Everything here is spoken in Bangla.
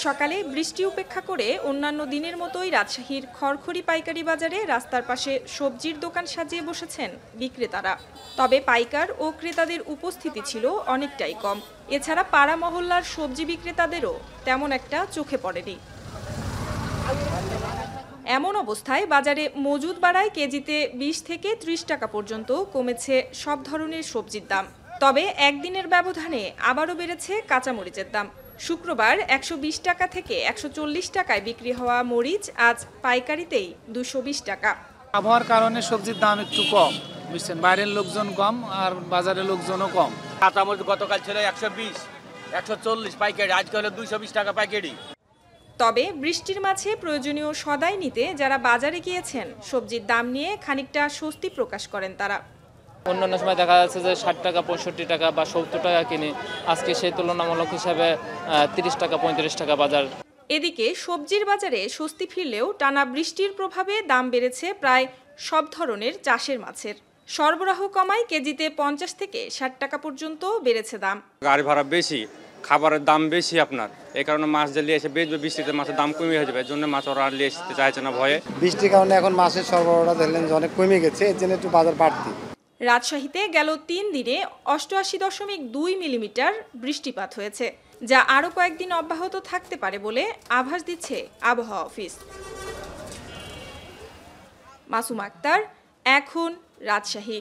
সকালে বৃষ্টি উপেক্ষা করে অন্যান্য দিনের মতোই রাজশাহীর খড়খড়ি পাইকারি বাজারে রাস্তার পাশে সবজির দোকান সাজিয়ে বসেছেন বিক্রেতারা। তবে পাইকার ও ক্রেতাদের উপস্থিতি ছিল অনেকটাই কম। এছাড়া পাড়া মহল্লার সবজি বিক্রেতাদেরও তেমন একটা চোখে পড়েনি। এমন অবস্থায় বাজারে মজুদ বাড়ায় কেজিতে ২০ থেকে ৩০ টাকা পর্যন্ত কমেছে সব ধরনের সবজির দাম। তবে একদিনের ব্যবধানে আবারও বেড়েছে কাঁচামরিচের দাম। শুক্রবার ১২০ টাকা থেকে ১৪০ টাকায় বিক্রি হওয়া মরিচ আজ পাইকারিতেই ২২০ টাকা। আবহাওয়ার কারণে সবজির দাম একটু কম, বুঝছেন, বাইরের লোকজন কম আর বাজারের লোকজনও কম। কাঁচামরিচ গতকাল ছিল ১২০, ১৪০ পাইকারি, আজকে হলো ২২০ টাকা পাইকারি। তবে বৃষ্টির মাঝে প্রয়োজনীয় সদাই নিতে যারা বাজারে গিয়েছেন সবজির দাম নিয়ে খানিকটা স্বস্তি প্রকাশ করেন তারা। অন্যান্য সময় দেখা যাচ্ছে যে ৬০ টাকা ৬৫ টাকা বা ৭০ টাকা কিনে, আজকে সেই তুলনামূলক হিসাবে ৩০ টাকা ৩৫ টাকা বাজার। এদিকে সবজির বাজারে স্বস্তি ফিরলেও টানা বৃষ্টির প্রভাবে দাম বেড়েছে প্রায় সব ধরনের চাষের মাছের। সরবরাহ কমায় কেজিতে ৫০ থেকে ৬০ টাকা পর্যন্ত বেড়েছে দাম। গাড়ি ভাড়া বেশি, খাবারের দাম বেশি আপনার, এই কারণে মাছ যে নিয়ে এসে বেচবে, বৃষ্টিতে মাছের দাম কমে হয়ে যাবে, এর জন্য মাছ ওরা নিয়ে আসতে চাইছে না ভয়ে। বৃষ্টির কারণে এখন মাছের সরবরাহটা দেখলেন যে অনেক কমে গেছে, এর জন্য একটু বাজার বাড়তি। রাজশাহীতে গেল ৩ দিনে ৮৮.২ মিলিমিটার বৃষ্টিপাত হয়েছে, যা আরও কয়েকদিন অব্যাহত থাকতে পারে বলে আভাস দিচ্ছে আবহাওয়া অফিস। মাসুম আক্তার, এখন রাজশাহী।